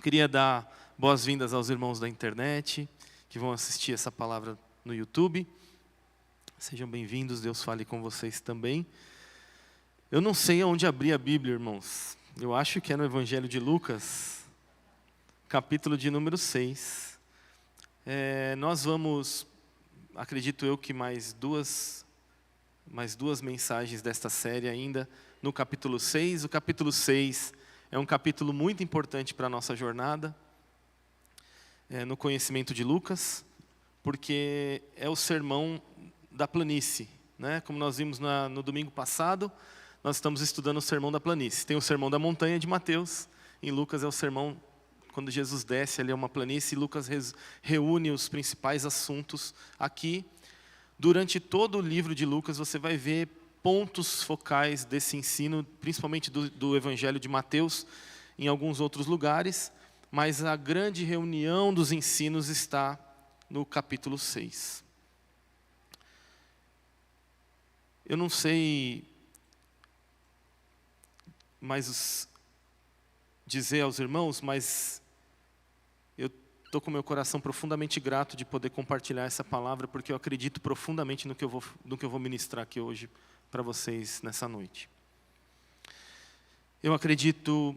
Queria dar boas-vindas aos irmãos da internet que vão assistir essa palavra no YouTube. Sejam bem-vindos, Deus fale com vocês também. Eu não sei aonde abrir a Bíblia, irmãos. Eu acho que é no Evangelho de Lucas, capítulo de número 6. Nós vamos, acredito eu que mais duas mensagens desta série ainda, no capítulo 6. O capítulo 6 é um capítulo muito importante para a nossa jornada, no conhecimento de Lucas, porque é o sermão da planície, né? Como nós vimos no domingo passado, nós estamos estudando o sermão da planície. Tem o sermão da montanha de Mateus, em Lucas é o sermão quando Jesus desce ali a uma planície, e Lucas reúne os principais assuntos aqui. Durante todo o livro de Lucas você vai ver pontos focais desse ensino, principalmente do Evangelho de Mateus, em alguns outros lugares, mas a grande reunião dos ensinos está no capítulo 6. Eu não sei mais dizer aos irmãos, mas eu estou com meu coração profundamente grato de poder compartilhar essa palavra, porque eu acredito profundamente no que eu vou ministrar aqui hoje para vocês nessa noite. Eu acredito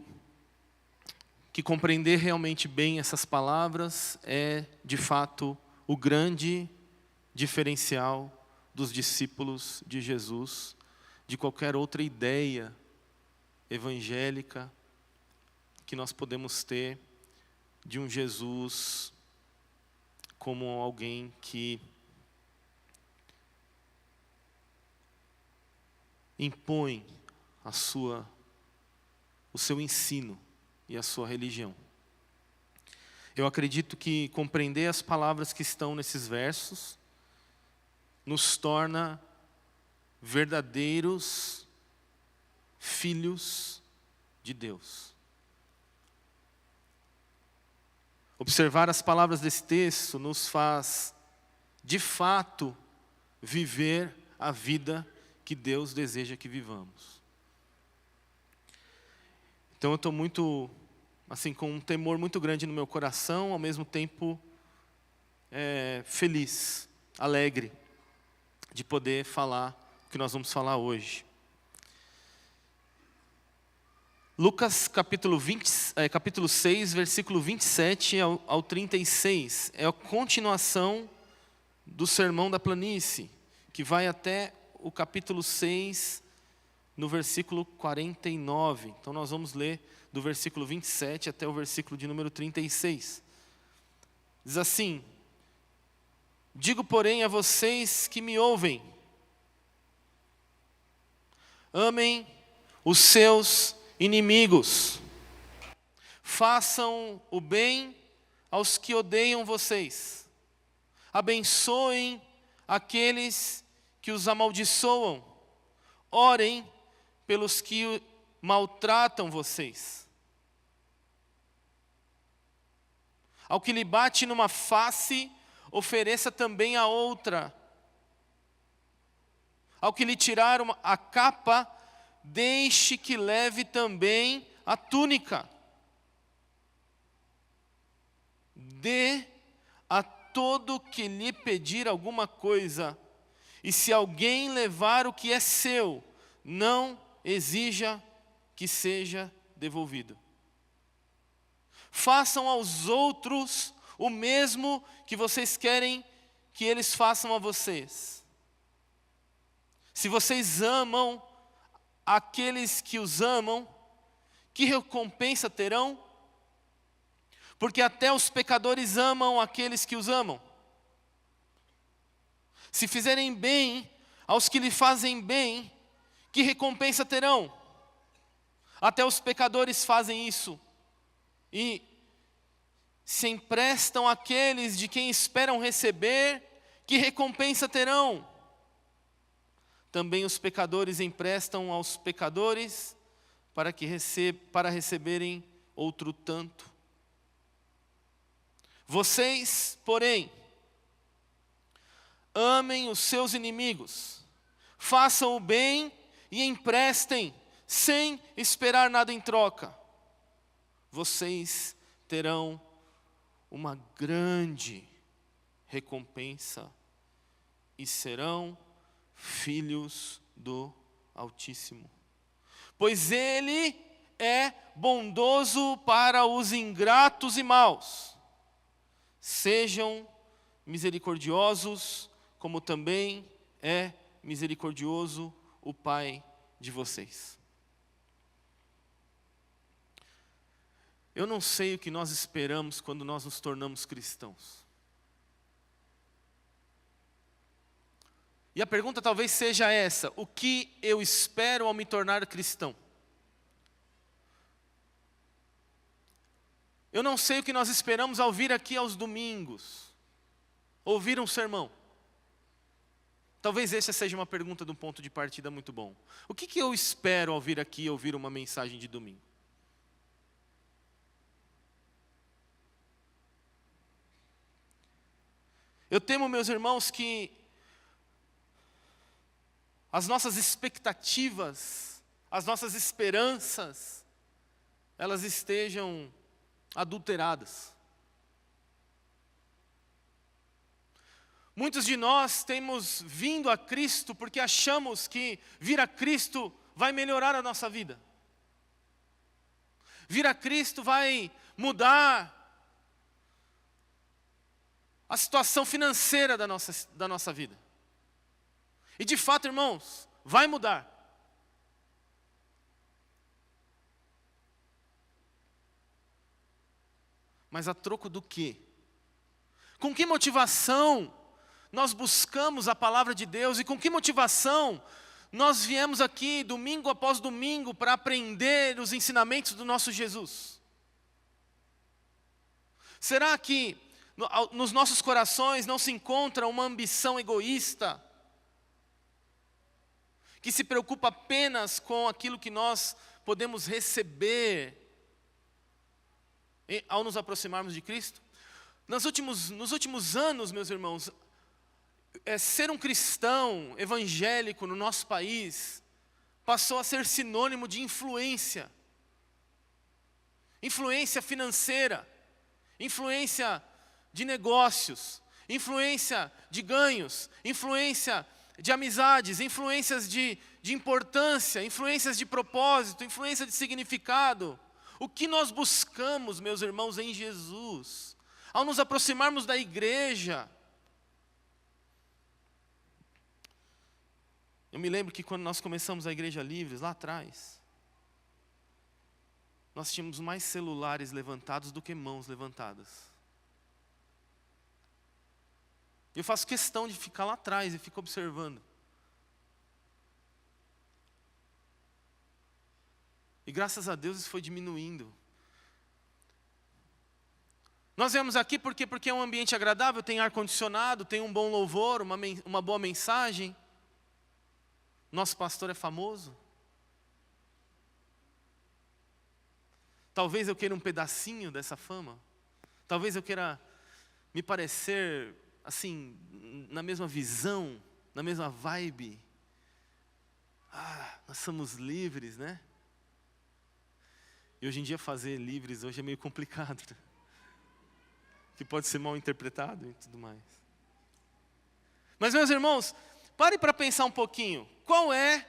que compreender realmente bem essas palavras é, de fato, o grande diferencial dos discípulos de Jesus, de qualquer outra ideia evangélica que nós podemos ter de um Jesus como alguém que impõe o seu ensino e a sua religião. Eu acredito que compreender as palavras que estão nesses versos nos torna verdadeiros filhos de Deus. Observar as palavras desse texto nos faz, de fato, viver a vida que Deus deseja que vivamos. Então eu estou muito, com um temor muito grande no meu coração, ao mesmo tempo feliz, alegre, de poder falar o que nós vamos falar hoje. Lucas capítulo 6, versículo 27 ao 36, é a continuação do sermão da planície, que vai até o capítulo 6, no versículo 49. Então nós vamos ler do versículo 27 até o versículo de número 36. Diz assim: digo, porém, a vocês que me ouvem, amem os seus inimigos, façam o bem aos que odeiam vocês, abençoem aqueles que os amaldiçoam, orem pelos que maltratam vocês. Ao que lhe bate numa face, ofereça também a outra. Ao que lhe tirar a capa, deixe que leve também a túnica. Dê a todo que lhe pedir alguma coisa, e se alguém levar o que é seu, não exija que seja devolvido. Façam aos outros o mesmo que vocês querem que eles façam a vocês. Se vocês amam aqueles que os amam, que recompensa terão? Porque até os pecadores amam aqueles que os amam. Se fizerem bem aos que lhe fazem bem, que recompensa terão? Até os pecadores fazem isso. E se emprestam àqueles de quem esperam receber, que recompensa terão? Também os pecadores emprestam aos pecadores para receberem outro tanto. Vocês, porém, amem os seus inimigos, façam o bem e emprestem, sem esperar nada em troca. Vocês terão uma grande recompensa e serão filhos do Altíssimo. Pois Ele é bondoso para os ingratos e maus. Sejam misericordiosos, como também é misericordioso o Pai de vocês. Eu não sei o que nós esperamos quando nós nos tornamos cristãos. E a pergunta talvez seja essa: o que eu espero ao me tornar cristão? Eu não sei o que nós esperamos ao vir aqui aos domingos, ouvir um sermão. Talvez essa seja uma pergunta de um ponto de partida muito bom. O que eu espero ao vir aqui ouvir uma mensagem de domingo? Eu temo, meus irmãos, que as nossas expectativas, as nossas esperanças, elas estejam adulteradas. Muitos de nós temos vindo a Cristo porque achamos que vir a Cristo vai melhorar a nossa vida. Vir a Cristo vai mudar a situação financeira da nossa vida. E de fato, irmãos, vai mudar. Mas a troco do quê? Com que motivação nós buscamos a palavra de Deus e com que motivação nós viemos aqui domingo após domingo para aprender os ensinamentos do nosso Jesus? Será que nos nossos corações não se encontra uma ambição egoísta, que se preocupa apenas com aquilo que nós podemos receber ao nos aproximarmos de Cristo? Nos últimos anos, meus irmãos, ser um cristão evangélico no nosso país passou a ser sinônimo de influência. Influência financeira, influência de negócios, influência de ganhos, influência de amizades, influências de importância, influências de propósito, influência de significado. O que nós buscamos, meus irmãos, em Jesus, ao nos aproximarmos da igreja? Eu me lembro que quando nós começamos a Igreja Livres, lá atrás, nós tínhamos mais celulares levantados do que mãos levantadas. Eu faço questão de ficar lá atrás e fico observando. E graças a Deus isso foi diminuindo. Nós viemos aqui porque é um ambiente agradável, tem ar-condicionado, tem um bom louvor, uma boa mensagem. Nosso pastor é famoso. Talvez eu queira um pedacinho dessa fama. Talvez eu queira me parecer assim, na mesma visão, na mesma vibe. Nós somos livres, né? E hoje em dia fazer livres hoje é meio complicado, né? Que pode ser mal interpretado e tudo mais. Mas, meus irmãos, pare para pensar um pouquinho. Qual é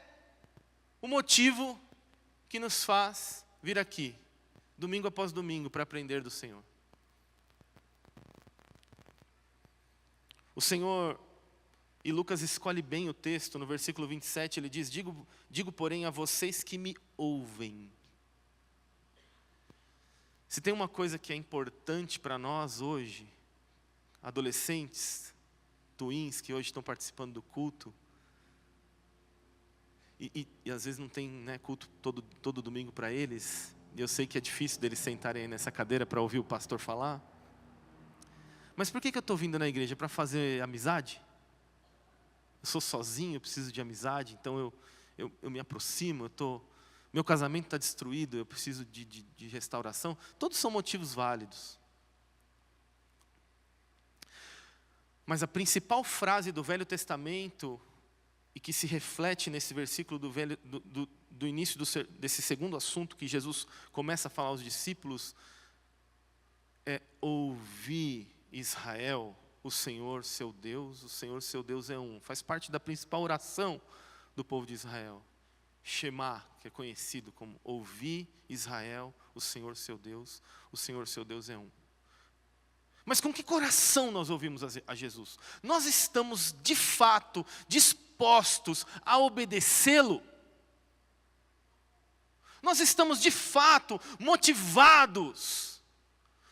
o motivo que nos faz vir aqui, domingo após domingo, para aprender do Senhor? O Senhor, e Lucas escolhe bem o texto, no versículo 27, ele diz: digo, porém, a vocês que me ouvem. Se tem uma coisa que é importante para nós hoje, adolescentes, twins que hoje estão participando do culto, e às vezes não tem, né, culto todo domingo para eles, e eu sei que é difícil deles sentarem aí nessa cadeira para ouvir o pastor falar. Mas por que eu estou vindo na igreja? Para fazer amizade? Eu sou sozinho, eu preciso de amizade, então eu me aproximo, meu casamento está destruído, eu preciso de restauração. Todos são motivos válidos. Mas a principal frase do Velho Testamento, e que se reflete nesse versículo do início desse segundo assunto que Jesus começa a falar aos discípulos, é ouvir Israel, o Senhor seu Deus é um. Faz parte da principal oração do povo de Israel. Shema, que é conhecido como ouvir Israel, o Senhor seu Deus é um. Mas com que coração nós ouvimos a Jesus? Nós estamos de fato dispostos a obedecê-lo? Nós estamos de fato motivados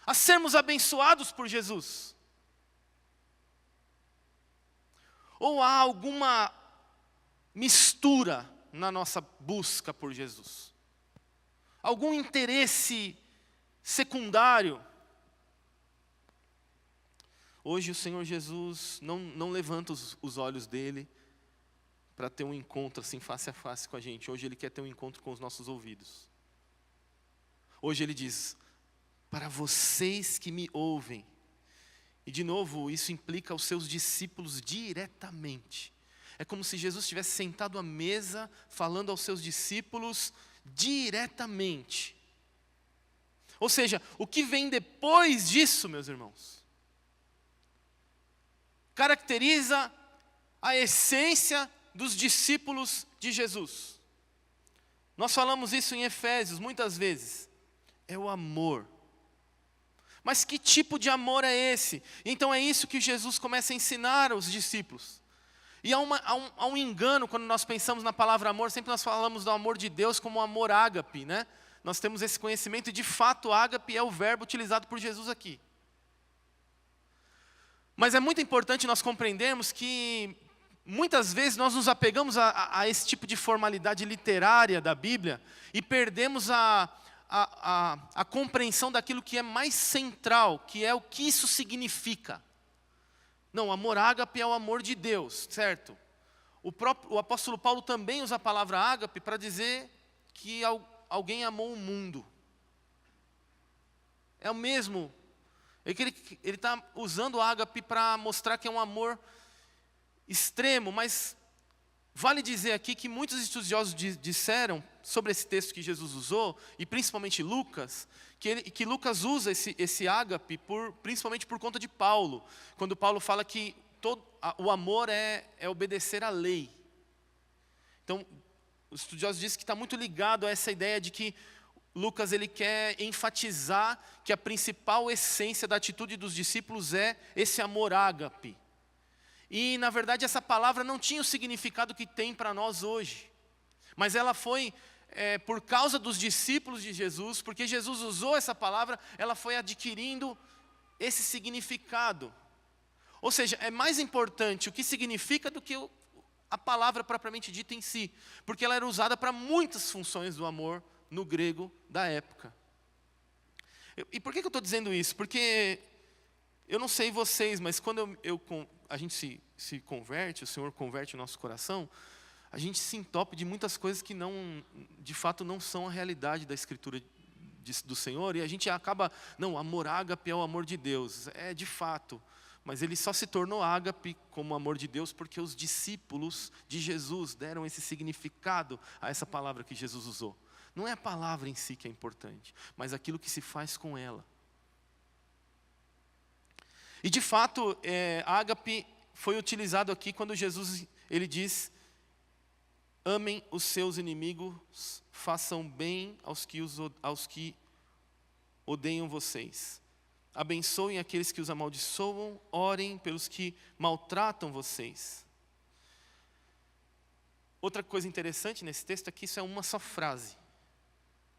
a sermos abençoados por Jesus? Ou há alguma mistura na nossa busca por Jesus? Algum interesse secundário? Hoje o Senhor Jesus não levanta os olhos dele para ter um encontro assim face a face com a gente. Hoje Ele quer ter um encontro com os nossos ouvidos. Hoje Ele diz, para vocês que me ouvem. E de novo, isso implica os seus discípulos diretamente. É como se Jesus estivesse sentado à mesa, falando aos seus discípulos diretamente. Ou seja, o que vem depois disso, meus irmãos, caracteriza a essência dos discípulos de Jesus. Nós falamos isso em Efésios muitas vezes. É o amor. Mas que tipo de amor é esse? Então é isso que Jesus começa a ensinar aos discípulos. E há um engano quando nós pensamos na palavra amor. Sempre nós falamos do amor de Deus como amor ágape, né? Nós temos esse conhecimento e de fato ágape é o verbo utilizado por Jesus aqui. Mas é muito importante nós compreendermos que muitas vezes nós nos apegamos a esse tipo de formalidade literária da Bíblia e perdemos a compreensão daquilo que é mais central, que é o que isso significa. Não, amor ágape é o amor de Deus, certo? O apóstolo Paulo também usa a palavra ágape para dizer que alguém amou o mundo. É o mesmo. Ele está usando o ágape para mostrar que é um amor extremo, mas vale dizer aqui que muitos estudiosos disseram sobre esse texto que Jesus usou, e principalmente Lucas, que Lucas usa esse ágape principalmente por conta de Paulo, quando Paulo fala que o amor é obedecer à lei. Então, os estudiosos dizem que está muito ligado a essa ideia de que Lucas ele quer enfatizar que a principal essência da atitude dos discípulos é esse amor ágape. E, na verdade, essa palavra não tinha o significado que tem para nós hoje. Mas ela foi, por causa dos discípulos de Jesus, porque Jesus usou essa palavra, ela foi adquirindo esse significado. Ou seja, é mais importante o que significa do que a palavra propriamente dita em si. Porque ela era usada para muitas funções do amor no grego da época. E por que eu estou dizendo isso? Porque eu não sei vocês, mas quando a gente se converte, o Senhor converte o nosso coração, a gente se entope de muitas coisas que de fato não são a realidade da Escritura do Senhor, e a gente acaba, amor ágape é o amor de Deus. É de fato, mas ele só se tornou ágape como amor de Deus porque os discípulos de Jesus deram esse significado a essa palavra que Jesus usou. Não é a palavra em si que é importante, mas aquilo que se faz com ela. E de fato, ágape foi utilizado aqui quando Jesus ele diz: amem os seus inimigos, façam bem aos que odeiam vocês. Abençoem aqueles que os amaldiçoam, orem pelos que maltratam vocês. Outra coisa interessante nesse texto é que isso é uma só frase.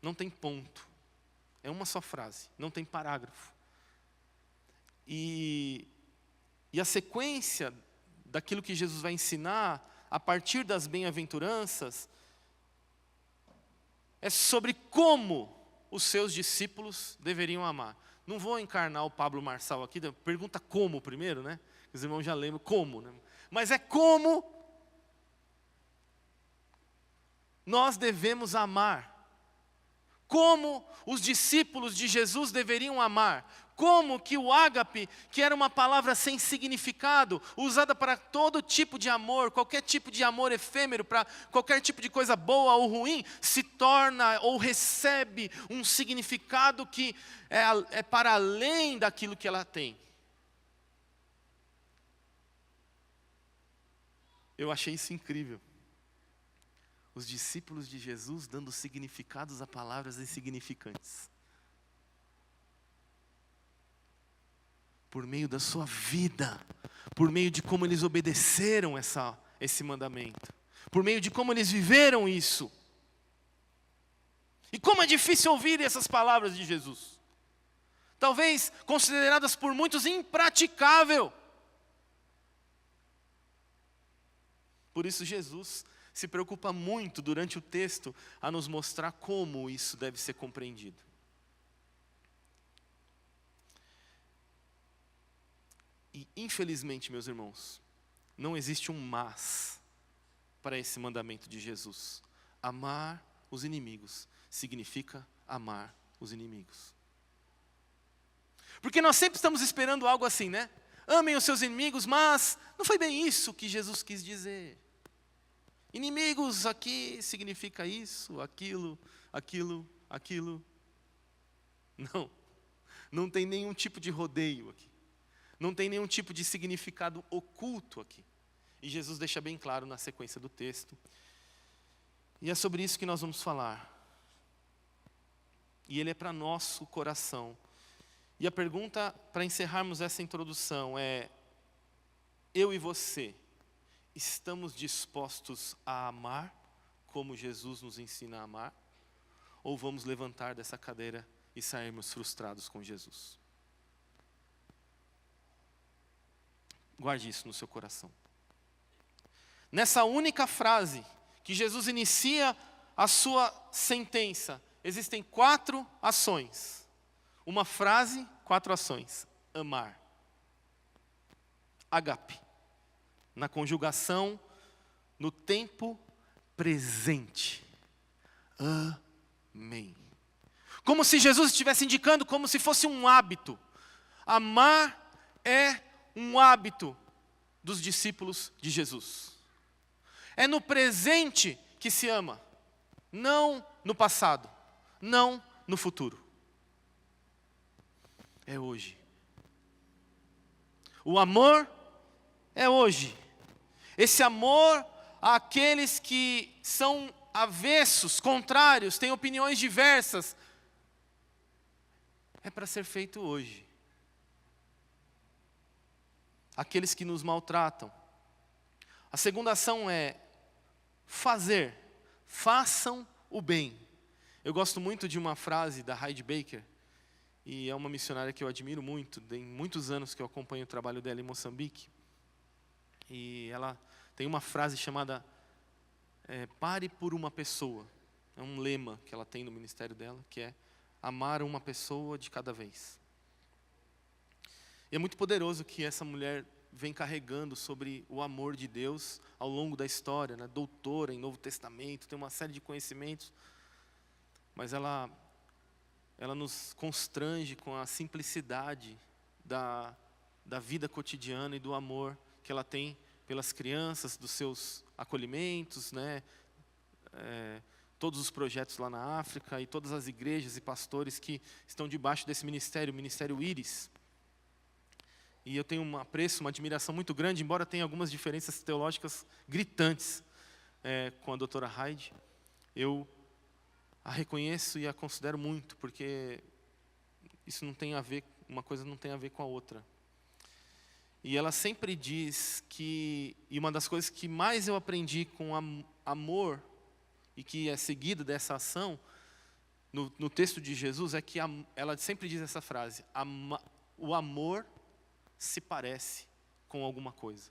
Não tem ponto. É uma só frase, não tem parágrafo. E a sequência daquilo que Jesus vai ensinar, a partir das bem-aventuranças, é sobre como os seus discípulos deveriam amar. Não vou encarnar o Pablo Marçal aqui, pergunta como primeiro, né? Os irmãos já lembram como, né? Mas é como nós devemos amar. como os discípulos de Jesus deveriam amar. Como que o ágape, que era uma palavra sem significado, usada para todo tipo de amor, qualquer tipo de amor efêmero, para qualquer tipo de coisa boa ou ruim, se torna ou recebe um significado que é para além daquilo que ela tem. Eu achei isso incrível. Os discípulos de Jesus dando significados a palavras insignificantes. Por meio da sua vida, por meio de como eles obedeceram esse mandamento, por meio de como eles viveram isso. E como é difícil ouvir essas palavras de Jesus. Talvez consideradas por muitos impraticável. Por isso Jesus se preocupa muito durante o texto a nos mostrar como isso deve ser compreendido. E infelizmente, meus irmãos, não existe um mas para esse mandamento de Jesus. Amar os inimigos significa amar os inimigos. Porque nós sempre estamos esperando algo assim, né? Amem os seus inimigos, mas não foi bem isso que Jesus quis dizer. Inimigos aqui significa isso, aquilo. Não tem nenhum tipo de rodeio aqui. Não tem nenhum tipo de significado oculto aqui. E Jesus deixa bem claro na sequência do texto. E é sobre isso que nós vamos falar. E ele é para nosso coração. E a pergunta para encerrarmos essa introdução é: eu e você, estamos dispostos a amar como Jesus nos ensina a amar? Ou vamos levantar dessa cadeira e sairmos frustrados com Jesus? Guarde isso no seu coração. Nessa única frase que Jesus inicia a sua sentença, existem 4 ações. Uma frase, 4 ações. Amar. Agape. Na conjugação, no tempo presente. Amém. Como se Jesus estivesse indicando, como se fosse um hábito. Amar é um hábito dos discípulos de Jesus. É no presente que se ama, não no passado, não no futuro. É hoje. O amor é hoje. Esse amor àqueles que são avessos, contrários, têm opiniões diversas, é para ser feito hoje. Aqueles que nos maltratam. A segunda ação é fazer. Façam o bem. Eu gosto muito de uma frase da Heidi Baker, e é uma missionária que eu admiro muito, tem muitos anos que eu acompanho o trabalho dela em Moçambique. E ela tem uma frase chamada pare por uma pessoa. É um lema que ela tem no ministério dela, que é amar uma pessoa de cada vez. E é muito poderoso que essa mulher vem carregando sobre o amor de Deus ao longo da história, né? Doutora em Novo Testamento, tem uma série de conhecimentos, mas ela nos constrange com a simplicidade da vida cotidiana e do amor que ela tem pelas crianças, dos seus acolhimentos, né? Todos os projetos lá na África e todas as igrejas e pastores que estão debaixo desse ministério, o Ministério Íris. E eu tenho um apreço, uma admiração muito grande, embora tenha algumas diferenças teológicas gritantes com a doutora Heidi. Eu a reconheço e a considero muito, porque isso não tem a ver, uma coisa não tem a ver com a outra. E ela sempre diz que, e uma das coisas que mais eu aprendi com amor, e que é seguida dessa ação, no texto de Jesus, é que ela sempre diz essa frase: o amor se parece com alguma coisa.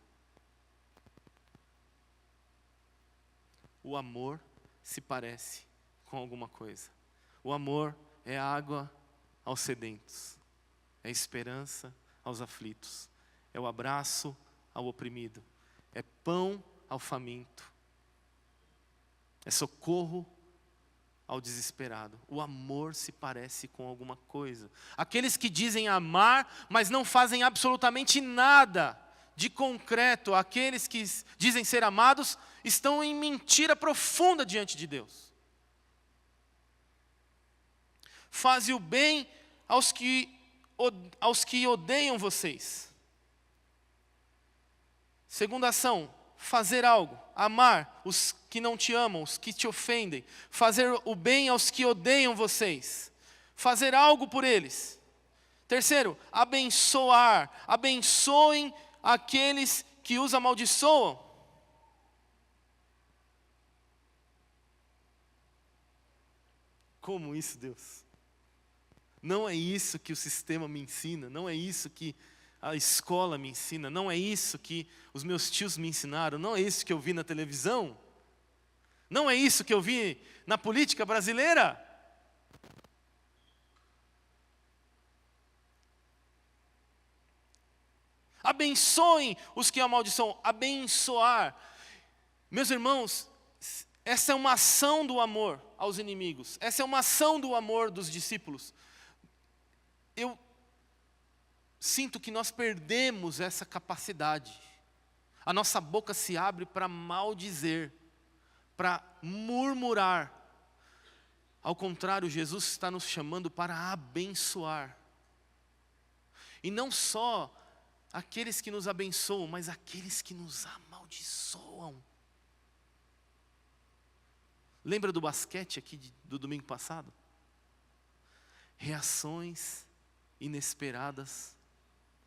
O amor se parece com alguma coisa. O amor é água aos sedentos, é esperança aos aflitos, é o abraço ao oprimido, é pão ao faminto, é socorro ao desesperado. O amor se parece com alguma coisa. Aqueles que dizem amar, mas não fazem absolutamente nada de concreto, aqueles que dizem ser amados, estão em mentira profunda diante de Deus. Faze o bem aos que odeiam vocês. Segunda ação, fazer algo, amar os que não te amam, os que te ofendem, fazer o bem aos que odeiam vocês, fazer algo por eles. Terceiro, abençoar, abençoem aqueles que os amaldiçoam. Como isso, Deus? Não é isso que o sistema me ensina, não é isso que a escola me ensina, não é isso que os meus tios me ensinaram, não é isso que eu vi na televisão, não é isso que eu vi na política brasileira. Abençoem os que amaldiçoam, abençoar. Meus irmãos, essa é uma ação do amor aos inimigos, essa é uma ação do amor dos discípulos. Eu sinto que nós perdemos essa capacidade. A nossa boca se abre para maldizer, para murmurar. Ao contrário, Jesus está nos chamando para abençoar. E não só aqueles que nos abençoam, mas aqueles que nos amaldiçoam. Lembra do basquete aqui do domingo passado? Reações inesperadas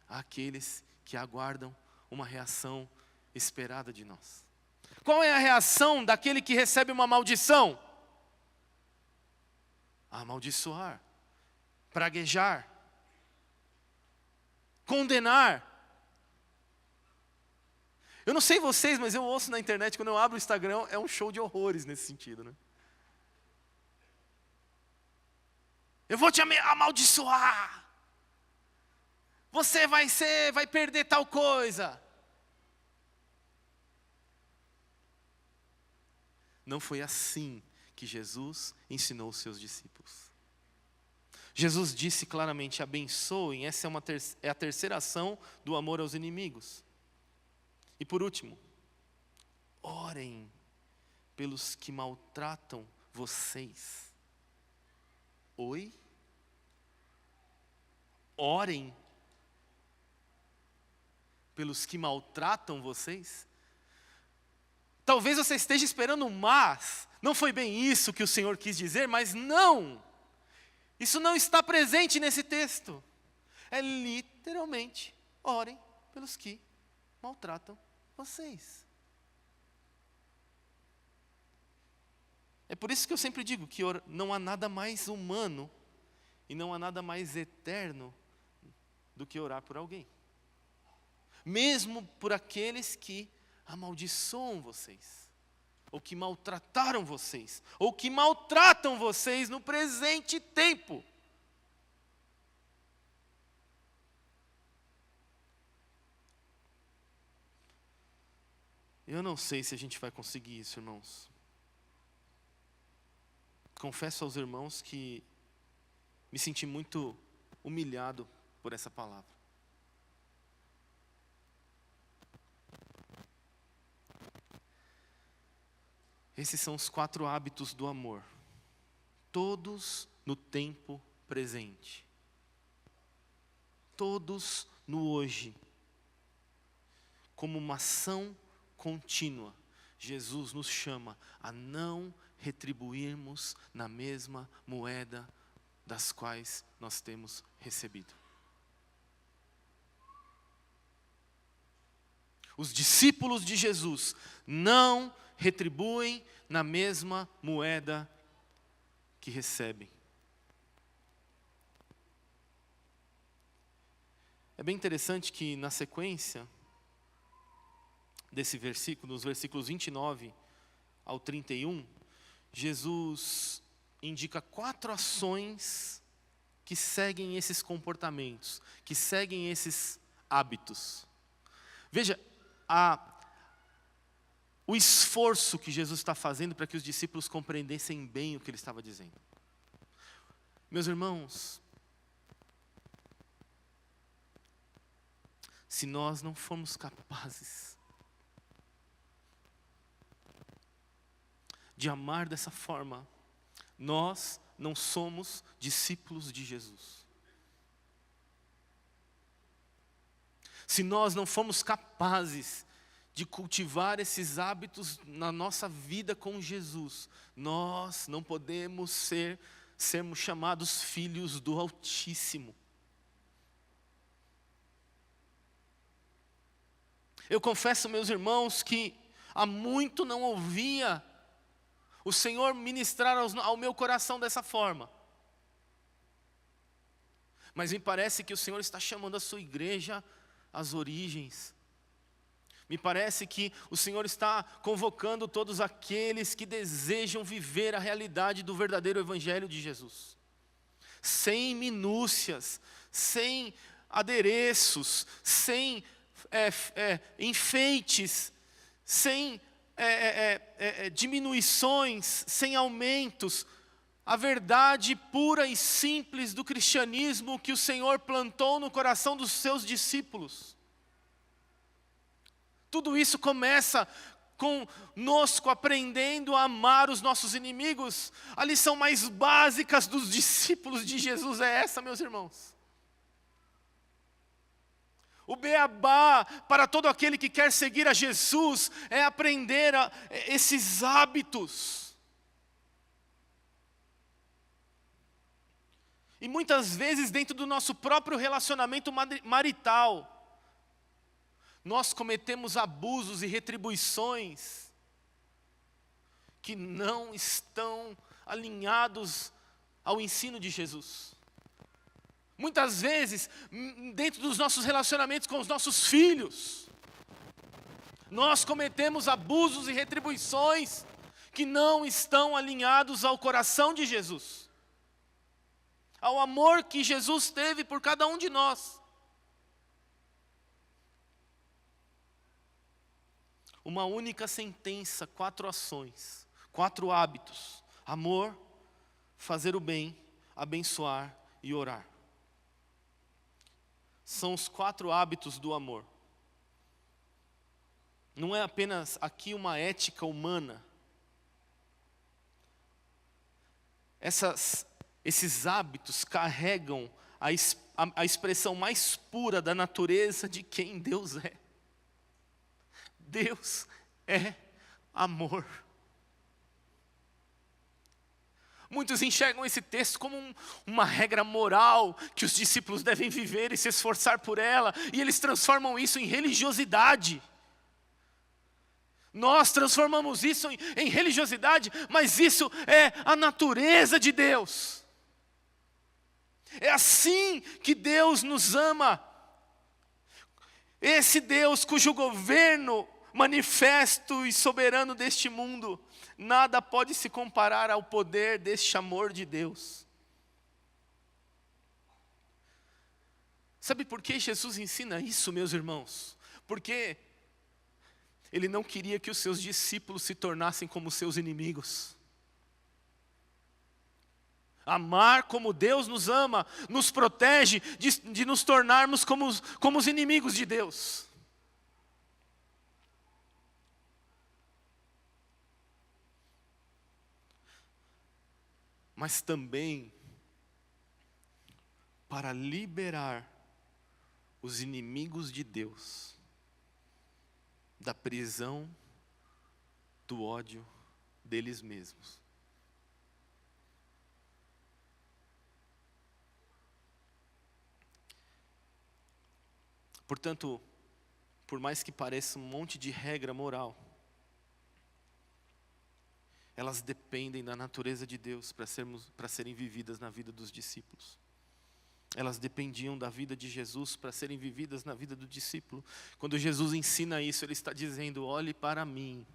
àqueles que aguardam uma reação esperada de nós. Qual é a reação daquele que recebe uma maldição? Amaldiçoar, praguejar, condenar. Eu não sei vocês, mas eu ouço na internet, quando eu abro o Instagram, é um show de horrores nesse sentido, né? Eu vou te amaldiçoar. Você vai perder tal coisa. Não foi assim que Jesus ensinou os seus discípulos. Jesus disse claramente, abençoem, essa é a terceira ação do amor aos inimigos. E por último, orem pelos que maltratam vocês. Oi? Orem pelos que maltratam vocês? Talvez você esteja esperando um mas. Não foi bem isso que o Senhor quis dizer, mas não. Isso não está presente nesse texto. É literalmente, orem pelos que maltratam vocês. É por isso que eu sempre digo que não há nada mais humano e não há nada mais eterno do que orar por alguém. Mesmo por aqueles que amaldiçoam vocês, ou que maltrataram vocês, ou que maltratam vocês no presente tempo. Eu não sei se a gente vai conseguir isso, irmãos. Confesso aos irmãos que me senti muito humilhado por essa palavra. Esses são os 4 hábitos do amor, todos no tempo presente, todos no hoje, como uma ação contínua. Jesus nos chama a não retribuirmos na mesma moeda das quais nós temos recebido. Os discípulos de Jesus não retribuem na mesma moeda que recebem. É bem interessante que na sequência desse versículo, nos versículos 29 ao 31, Jesus indica 4 ações que seguem esses comportamentos, que seguem esses hábitos. Veja, o esforço que Jesus está fazendo para que os discípulos compreendessem bem o que ele estava dizendo. Meus irmãos, se nós não formos capazes de amar dessa forma, nós não somos discípulos de Jesus. Se nós não formos capazes de cultivar esses hábitos na nossa vida com Jesus, nós não podemos sermos chamados filhos do Altíssimo. Eu confesso, meus irmãos, que há muito não ouvia o Senhor ministrar ao meu coração dessa forma. Mas me parece que o Senhor está chamando a sua igreja às origens. Me parece que o Senhor está convocando todos aqueles que desejam viver a realidade do verdadeiro Evangelho de Jesus. Sem minúcias, sem adereços, sem enfeites, sem diminuições, sem aumentos. A verdade pura e simples do cristianismo que o Senhor plantou no coração dos seus discípulos. Tudo isso começa conosco aprendendo a amar os nossos inimigos. A lição mais básica dos discípulos de Jesus é essa, meus irmãos. O beabá para todo aquele que quer seguir a Jesus é aprender esses hábitos. E muitas vezes dentro do nosso próprio relacionamento marital, nós cometemos abusos e retribuições que não estão alinhados ao ensino de Jesus. Muitas vezes, dentro dos nossos relacionamentos com os nossos filhos, nós cometemos abusos e retribuições que não estão alinhados ao coração de Jesus, ao amor que Jesus teve por cada um de nós. Uma única sentença, 4 ações, 4 hábitos: amor, fazer o bem, abençoar e orar. São os 4 hábitos do amor. Não é apenas aqui uma ética humana. Esses hábitos carregam a expressão mais pura da natureza de quem Deus é. Deus é amor. Muitos enxergam esse texto como uma regra moral que os discípulos devem viver e se esforçar por ela, e eles transformam isso em religiosidade. Nós transformamos isso em religiosidade, mas isso é a natureza de Deus. É assim que Deus nos ama. Esse Deus cujo governo manifesto e soberano deste mundo, nada pode se comparar ao poder deste amor de Deus. Sabe por que Jesus ensina isso, meus irmãos? Porque Ele não queria que os seus discípulos se tornassem como seus inimigos. Amar como Deus nos ama, nos protege de nos tornarmos como os inimigos de Deus. Mas também para liberar os inimigos de Deus da prisão do ódio deles mesmos. Portanto, por mais que pareça um monte de regra moral, elas dependem da natureza de Deus para serem vividas na vida dos discípulos. Elas dependiam da vida de Jesus para serem vividas na vida do discípulo. Quando Jesus ensina isso, Ele está dizendo: olhe para mim,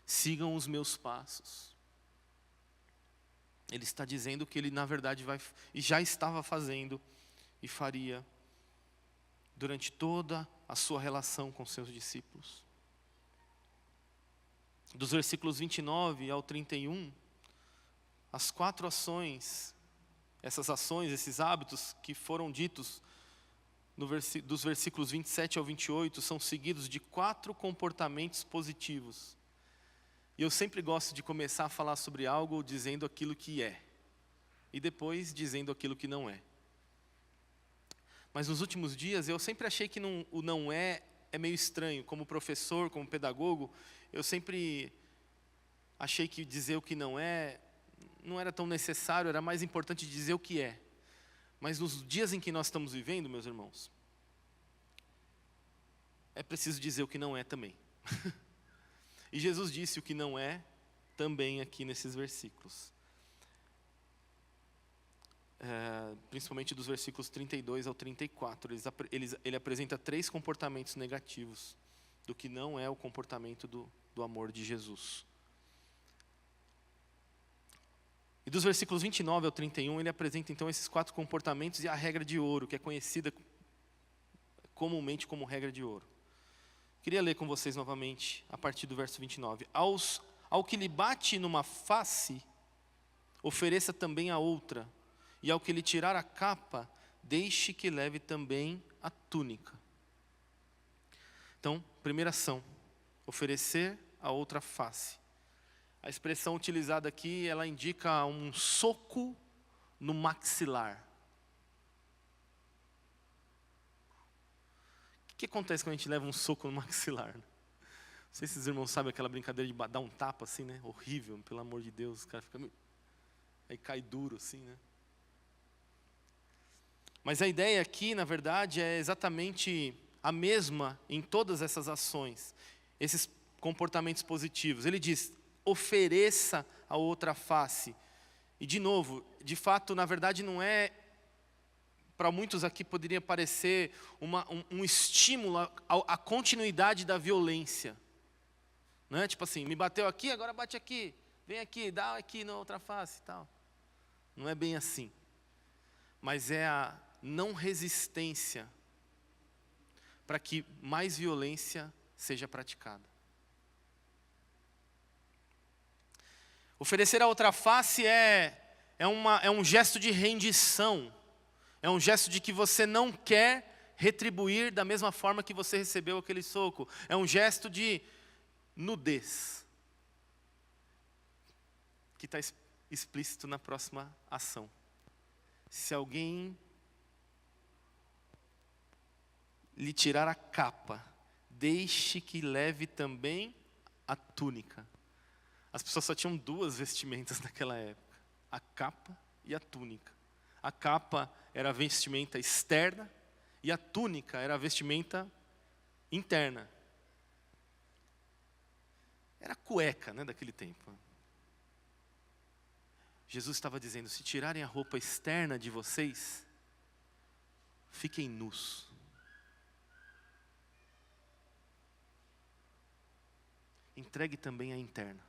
sigam os meus passos. Ele está dizendo que Ele na verdade vai, e já estava fazendo, e faria durante toda a sua relação com seus discípulos. dos versículos 29 ao 31, as 4 ações, essas ações, esses hábitos que foram ditos dos versículos 27 ao 28, são seguidos de 4 comportamentos positivos. E eu sempre gosto de começar a falar sobre algo dizendo aquilo que é, e depois dizendo aquilo que não é. Mas nos últimos dias eu sempre achei que o não é meio estranho. Como professor, como pedagogo, eu sempre achei que dizer o que não era tão necessário, era mais importante dizer o que é. Mas nos dias em que nós estamos vivendo, meus irmãos, é preciso dizer o que não é também. E Jesus disse o que não é também aqui nesses versículos. Principalmente dos versículos 32 ao 34. Ele apresenta 3 comportamentos negativos do que não é o comportamento do amor de Jesus. E dos versículos 29 ao 31, ele apresenta então esses 4 comportamentos e a regra de ouro, que é conhecida comumente como regra de ouro. Queria ler com vocês novamente, a partir do verso 29. Ao que lhe bate numa face, ofereça também a outra, e ao que lhe tirar a capa, deixe que leve também a túnica. Então, primeira ação, oferecer a outra face. A expressão utilizada aqui, ela indica um soco no maxilar. O que acontece quando a gente leva um soco no maxilar? Não sei se os irmãos sabem aquela brincadeira de dar um tapa assim, né? Horrível, pelo amor de Deus. O cara fica meio... Aí cai duro assim, né? Mas a ideia aqui, na verdade, é exatamente a mesma em todas essas ações. Esses comportamentos positivos. Ele diz, ofereça a outra face. E de novo, de fato, na verdade não é... Para muitos aqui poderia parecer um estímulo à continuidade da violência. Não é? Tipo assim, me bateu aqui, agora bate aqui. Vem aqui, dá aqui na outra face e tal. Não é bem assim. Mas é a não resistência para que mais violência seja praticada. Oferecer a outra face é um gesto de rendição. É um gesto de que você não quer retribuir da mesma forma que você recebeu aquele soco. É um gesto de nudez, que está explícito na próxima ação. Se alguém lhe tirar a capa, deixe que leve também a túnica. As pessoas só tinham 2 vestimentas naquela época, a capa e a túnica. A capa era a vestimenta externa e a túnica era a vestimenta interna. Era a cueca, né, daquele tempo. Jesus estava dizendo, se tirarem a roupa externa de vocês, fiquem nus. Entregue também a interna.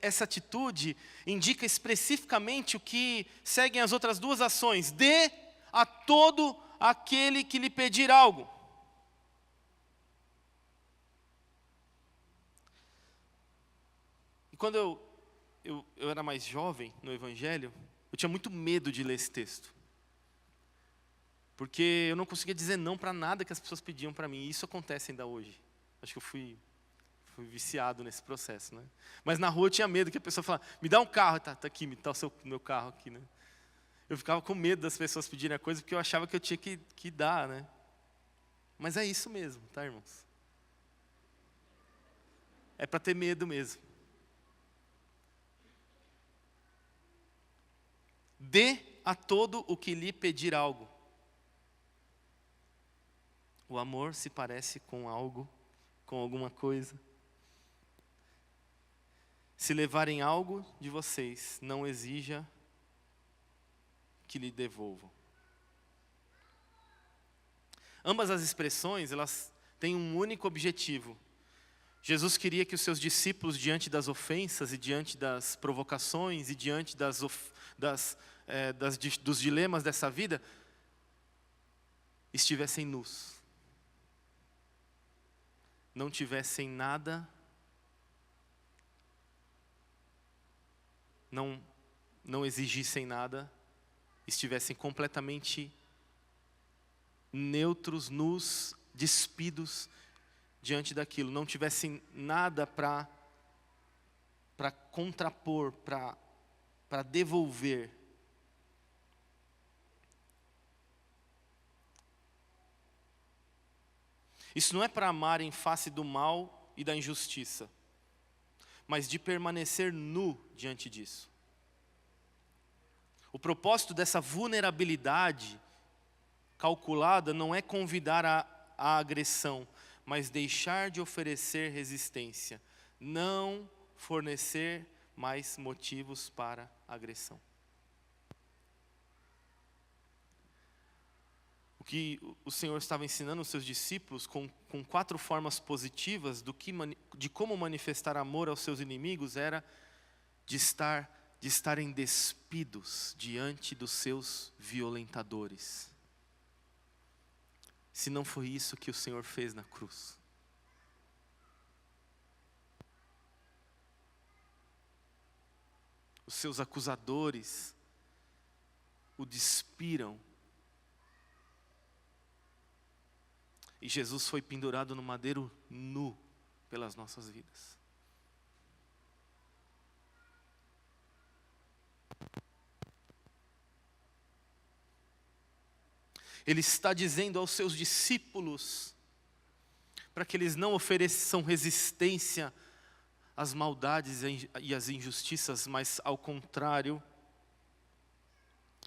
Essa atitude indica especificamente o que seguem as outras 2 ações. Dê a todo aquele que lhe pedir algo. E quando eu era mais jovem no Evangelho, eu tinha muito medo de ler esse texto. Porque eu não conseguia dizer não para nada que as pessoas pediam para mim. E isso acontece ainda hoje. Acho que eu fui viciado nesse processo, né? Mas na rua eu tinha medo que a pessoa falasse, me dá um carro, tá aqui, me dá o meu carro aqui, né? Eu ficava com medo das pessoas pedirem a coisa, porque eu achava que eu tinha que dar, né? Mas é isso mesmo, tá, irmãos? É para ter medo mesmo. Dê a todo o que lhe pedir algo. O amor se parece com algo, com alguma coisa. Se levarem algo de vocês, não exija que lhe devolvam. Ambas as expressões, elas têm um único objetivo. Jesus queria que os seus discípulos, diante das ofensas e diante das provocações e diante dos dilemas dessa vida, estivessem nus. não tivessem nada, não exigissem nada, estivessem completamente neutros, nus, despidos diante daquilo, não tivessem nada para contrapor, para devolver. Isso não é para amar em face do mal e da injustiça, mas de permanecer nu diante disso. O propósito dessa vulnerabilidade calculada não é convidar a agressão, mas deixar de oferecer resistência, não fornecer mais motivos para agressão. O que o Senhor estava ensinando os seus discípulos com 4 formas positivas de como manifestar amor aos seus inimigos era de estarem despidos diante dos seus violentadores. Se não foi isso que o Senhor fez na cruz. Os seus acusadores o despiram. E Jesus foi pendurado no madeiro nu pelas nossas vidas. Ele está dizendo aos seus discípulos para que eles não ofereçam resistência às maldades e às injustiças, mas ao contrário,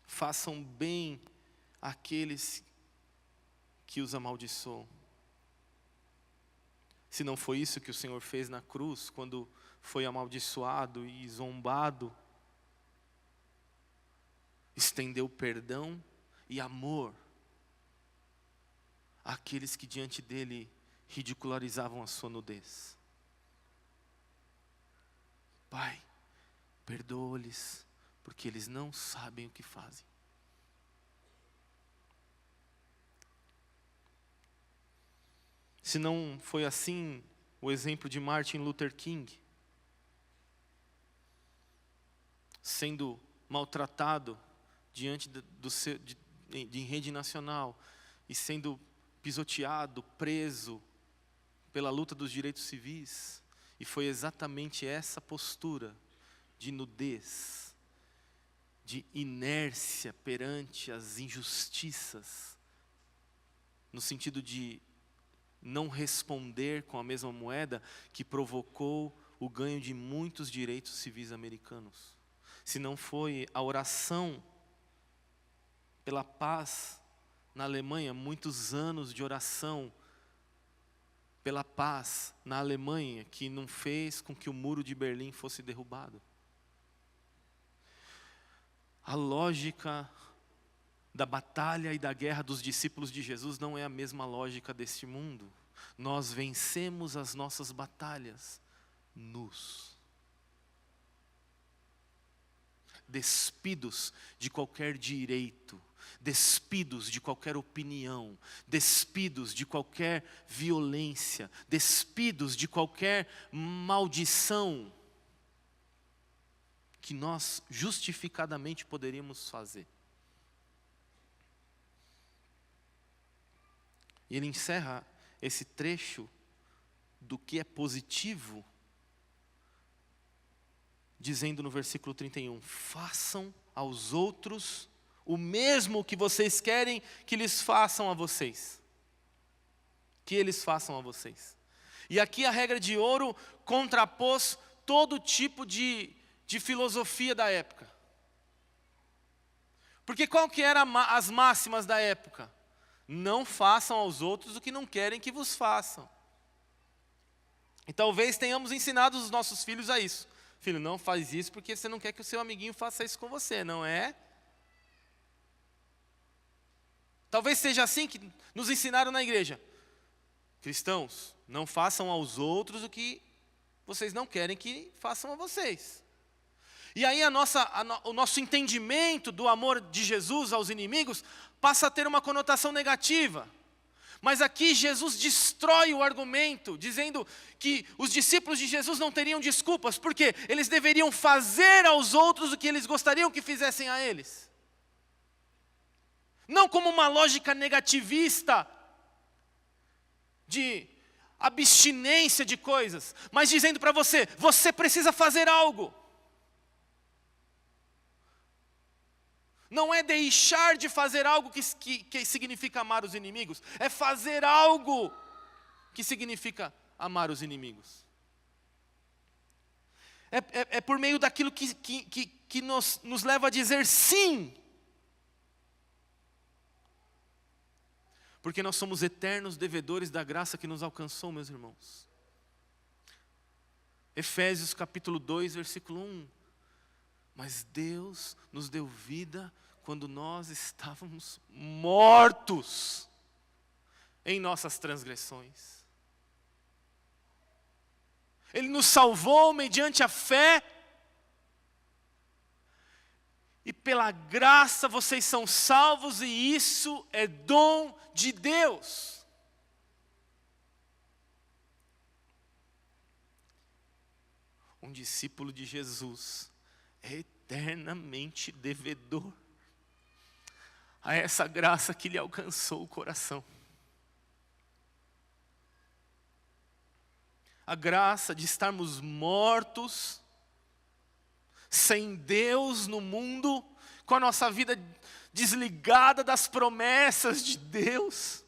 façam bem àqueles que os amaldiçoam. Se não foi isso que o Senhor fez na cruz, quando foi amaldiçoado e zombado, estendeu perdão e amor àqueles que diante dele ridicularizavam a sua nudez. Pai, perdoa-lhes, porque eles não sabem o que fazem. Se não foi assim o exemplo de Martin Luther King, sendo maltratado diante de rede nacional e sendo pisoteado, preso pela luta dos direitos civis, e foi exatamente essa postura de nudez, de inércia perante as injustiças, no sentido de não responder com a mesma moeda, que provocou o ganho de muitos direitos civis americanos. Se não foi a oração pela paz na Alemanha, muitos anos de oração pela paz na Alemanha, que não fez com que o muro de Berlim fosse derrubado. A lógica da batalha e da guerra dos discípulos de Jesus não é a mesma lógica deste mundo. Nós vencemos as nossas batalhas nus, despidos de qualquer direito, despidos de qualquer opinião, despidos de qualquer violência, despidos de qualquer maldição que nós justificadamente poderíamos fazer. E ele encerra esse trecho do que é positivo, dizendo no versículo 31, façam aos outros o mesmo que vocês querem que lhes façam a vocês. Que eles façam a vocês. E aqui a regra de ouro contrapôs todo tipo de filosofia da época. Porque qual que eram as máximas da época? Não façam aos outros o que não querem que vos façam. E talvez tenhamos ensinado os nossos filhos a isso. Filho, não faz isso porque você não quer que o seu amiguinho faça isso com você, não é? Talvez seja assim que nos ensinaram na igreja. Cristãos, não façam aos outros o que vocês não querem que façam a vocês. E aí o nosso entendimento do amor de Jesus aos inimigos passa a ter uma conotação negativa. Mas aqui Jesus destrói o argumento, dizendo que os discípulos de Jesus não teriam desculpas, porque eles deveriam fazer aos outros o que eles gostariam que fizessem a eles. Não como uma lógica negativista de abstinência de coisas, mas dizendo para você, você precisa fazer algo. Não é deixar de fazer algo que significa amar os inimigos. É fazer algo que significa amar os inimigos. É por meio daquilo que nos leva a dizer sim. Porque nós somos eternos devedores da graça que nos alcançou, meus irmãos. Efésios capítulo 2, versículo 1. Mas Deus nos deu vida quando nós estávamos mortos em nossas transgressões. Ele nos salvou mediante a fé. E pela graça vocês são salvos, e isso é dom de Deus. Um discípulo de Jesus é eternamente devedor a essa graça que lhe alcançou o coração. A graça de estarmos mortos, sem Deus no mundo, com a nossa vida desligada das promessas de Deus,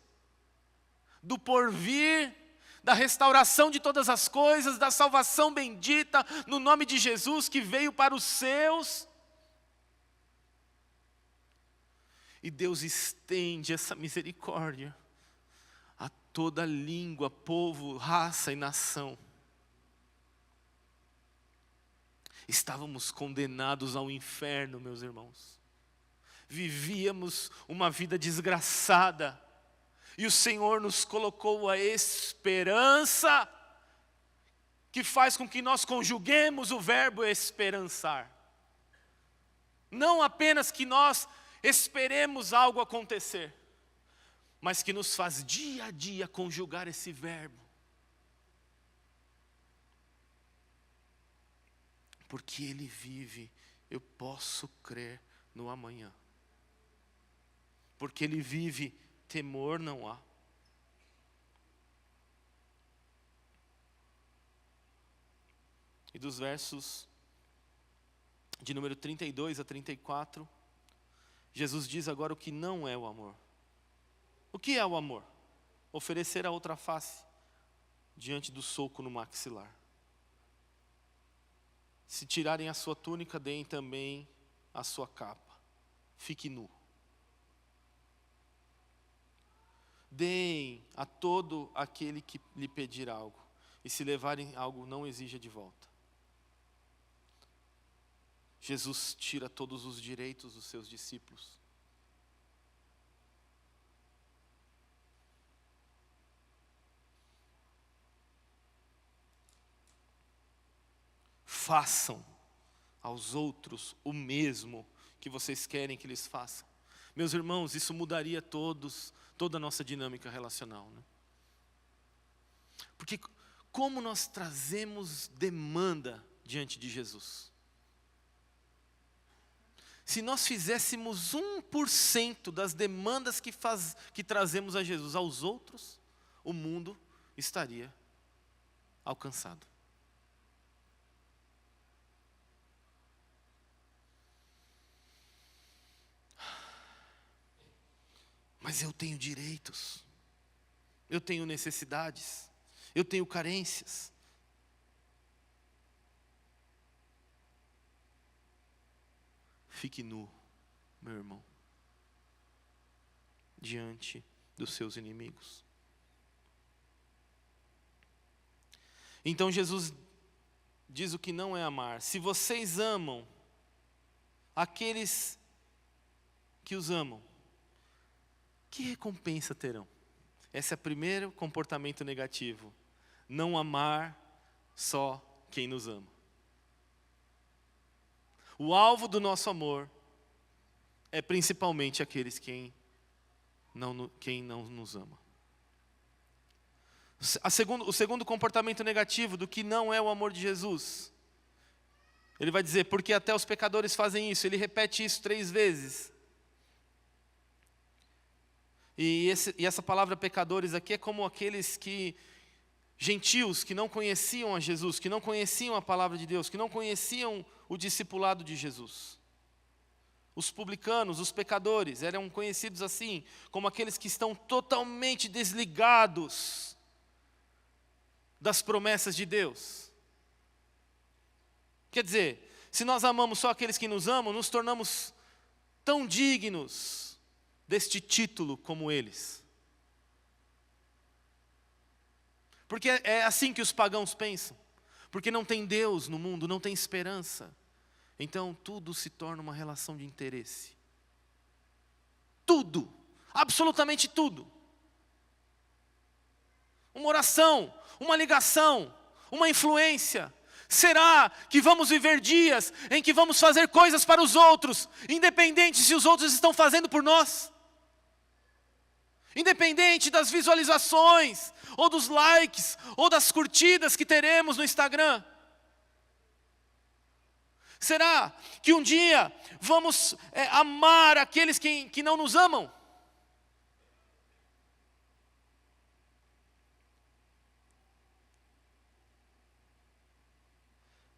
do porvir, da restauração de todas as coisas, da salvação bendita no nome de Jesus que veio para os seus. E Deus estende essa misericórdia a toda língua, povo, raça e nação. Estávamos condenados ao inferno, meus irmãos. Vivíamos uma vida desgraçada. E o Senhor nos colocou a esperança que faz com que nós conjuguemos o verbo esperançar. Não apenas que nós esperemos algo acontecer, mas que nos faz dia a dia conjugar esse verbo. Porque Ele vive, eu posso crer no amanhã. Porque Ele vive, temor não há. E dos versos de número 32 a 34, Jesus diz agora o que não é o amor. O que é o amor? Oferecer a outra face diante do soco no maxilar. Se tirarem a sua túnica, deem também a sua capa. Fique nu. Deem a todo aquele que lhe pedir algo. E se levarem algo, não exija de volta. Jesus tira todos os direitos dos seus discípulos. Façam aos outros o mesmo que vocês querem que eles façam. Meus irmãos, isso mudaria toda a nossa dinâmica relacional, né? Porque como nós trazemos demanda diante de Jesus? Se nós fizéssemos 1% das demandas que trazemos a Jesus aos outros, o mundo estaria alcançado. Mas eu tenho direitos, eu tenho necessidades, eu tenho carências. Fique nu, meu irmão, diante dos seus inimigos. Então Jesus diz o que não é amar. Se vocês amam aqueles que os amam, que recompensa terão? Esse é o primeiro comportamento negativo. Não amar só quem nos ama. O alvo do nosso amor é principalmente aqueles quem não nos ama. O segundo comportamento negativo do que não é o amor de Jesus. Ele vai dizer, porque até os pecadores fazem isso. Ele repete isso 3 vezes. E essa palavra pecadores aqui é como aqueles gentios que não conheciam a Jesus, que não conheciam a palavra de Deus, que não conheciam o discipulado de Jesus. Os publicanos, os pecadores, eram conhecidos assim, como aqueles que estão totalmente desligados das promessas de Deus. Quer dizer, se nós amamos só aqueles que nos amam, nos tornamos tão dignos deste título como eles. Porque é assim que os pagãos pensam. Porque não tem Deus no mundo, não tem esperança. Então tudo se torna uma relação de interesse. Tudo, absolutamente tudo. Uma oração, uma ligação, uma influência. Será que vamos viver dias em que vamos fazer coisas para os outros, independente se os outros estão fazendo por nós? Independente das visualizações, ou dos likes, ou das curtidas que teremos no Instagram? Será que um dia vamos amar aqueles que não nos amam?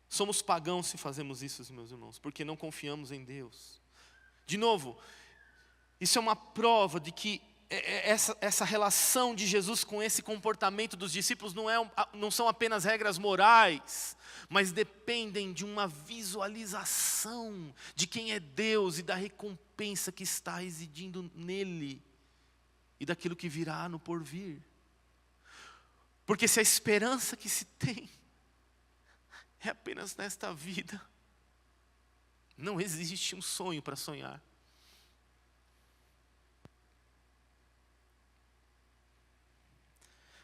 Somos pagãos se fazemos isso, meus irmãos, porque não confiamos em Deus. De novo, isso é uma prova de que essa relação de Jesus com esse comportamento dos discípulos não são apenas regras morais, mas dependem de uma visualização de quem é Deus e da recompensa que está residindo nele e daquilo que virá no porvir. Porque se a esperança que se tem é apenas nesta vida, não existe um sonho para sonhar.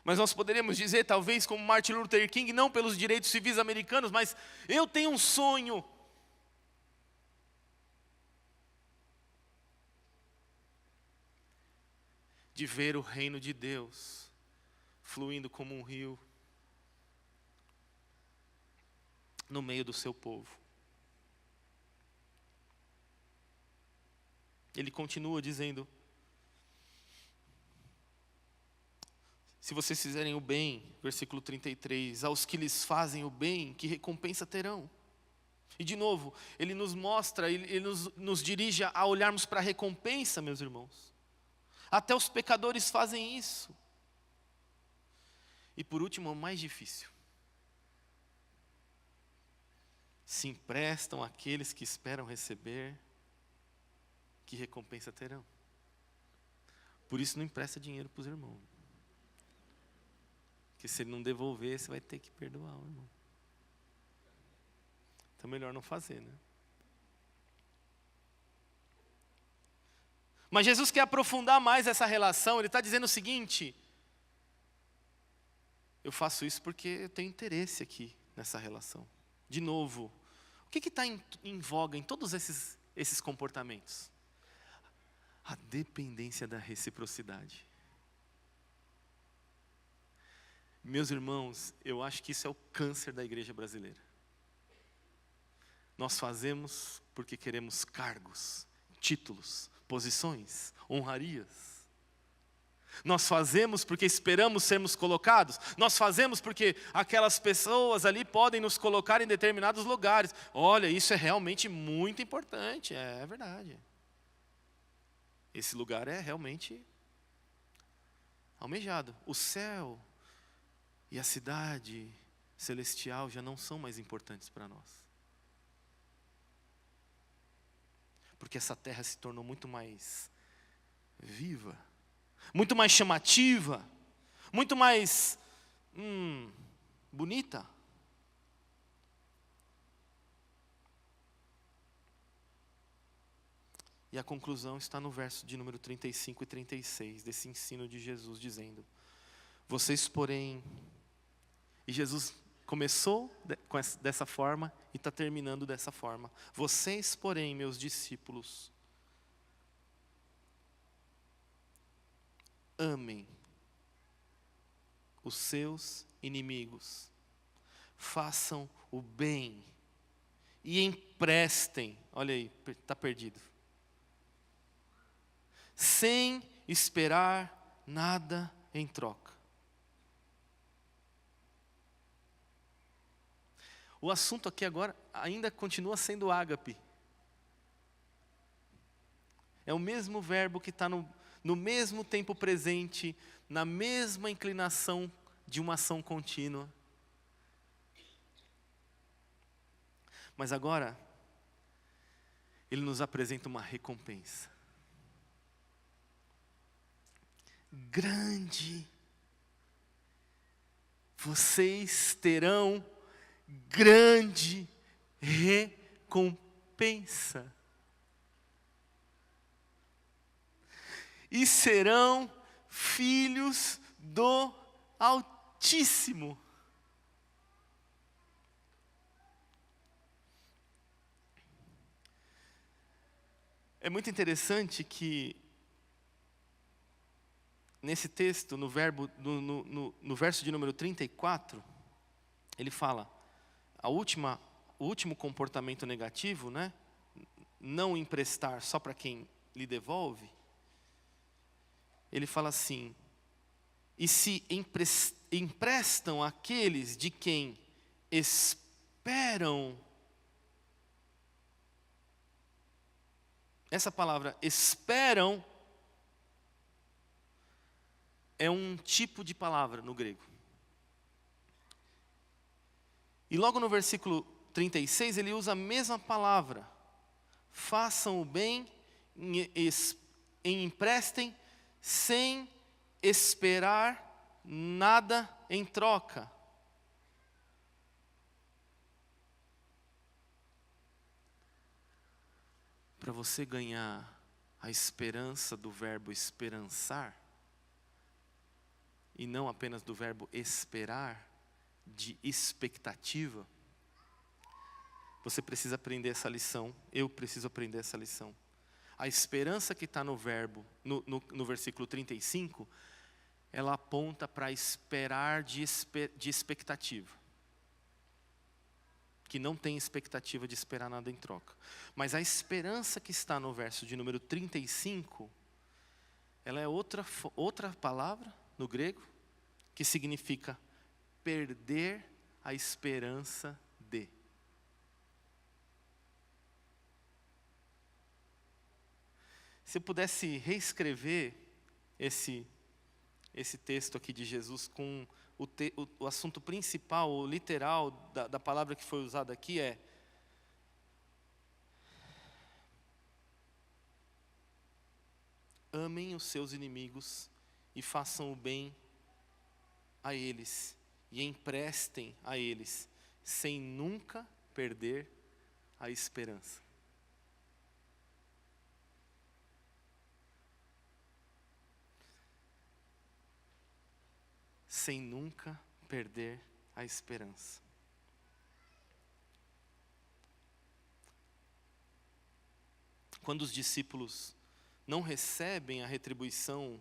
Mas nós poderíamos dizer, talvez como Martin Luther King, não pelos direitos civis americanos, mas eu tenho um sonho. De ver o reino de Deus fluindo como um rio no meio do seu povo. Ele continua dizendo, se vocês fizerem o bem, versículo 33, aos que lhes fazem o bem, que recompensa terão? E de novo, ele nos mostra, ele nos dirige a olharmos para a recompensa, meus irmãos. Até os pecadores fazem isso. E por último, o mais difícil. Se emprestam àqueles que esperam receber, que recompensa terão? Por isso não empresta dinheiro para os irmãos. Porque se ele não devolver, você vai ter que perdoar o irmão. Então melhor não fazer, né? Mas Jesus quer aprofundar mais essa relação. Ele está dizendo o seguinte: eu faço isso porque eu tenho interesse aqui nessa relação. De novo, o que está em voga em todos esses comportamentos? A dependência da reciprocidade. Meus irmãos, eu acho que isso é o câncer da igreja brasileira. Nós fazemos porque queremos cargos, títulos, posições, honrarias. Nós fazemos porque esperamos sermos colocados. Nós fazemos porque aquelas pessoas ali podem nos colocar em determinados lugares. Olha, isso é realmente muito importante, é verdade. Esse lugar é realmente almejado. O céu e a cidade celestial já não são mais importantes para nós. Porque essa terra se tornou muito mais viva, muito mais chamativa, muito mais bonita. E a conclusão está no verso de número 35 e 36, desse ensino de Jesus, dizendo: vocês, porém... E Jesus começou dessa forma e está terminando dessa forma. Vocês, porém, meus discípulos, amem os seus inimigos. Façam o bem e emprestem. Olha aí, está perdido. Sem esperar nada em troca. O assunto aqui agora ainda continua sendo ágape. É o mesmo verbo que está no mesmo tempo presente, na mesma inclinação de uma ação contínua. Mas agora, ele nos apresenta uma recompensa. Grande. Vocês terão grande recompensa. E serão filhos do Altíssimo. É muito interessante que nesse texto, no verso de número 34, ele fala, o último comportamento negativo, né? Não emprestar só para quem lhe devolve. Ele fala assim, e se emprestam àqueles de quem esperam. Essa palavra esperam é um tipo de palavra no grego. E logo no versículo 36 ele usa a mesma palavra. Façam o bem e emprestem sem esperar nada em troca. Para você ganhar a esperança do verbo esperançar, e não apenas do verbo esperar, de expectativa, você precisa aprender essa lição, eu preciso aprender essa lição. A esperança que está no verbo, no versículo 35, ela aponta para esperar de expectativa. Que não tem expectativa de esperar nada em troca. Mas a esperança que está no verso de número 35, ela é outra palavra no grego, que significa perder a esperança de. Se eu pudesse reescrever esse texto aqui de Jesus com o assunto principal, o literal da palavra que foi usada aqui é: amem os seus inimigos e façam o bem a eles, e emprestem a eles, sem nunca perder a esperança. Sem nunca perder a esperança. Quando os discípulos não recebem a retribuição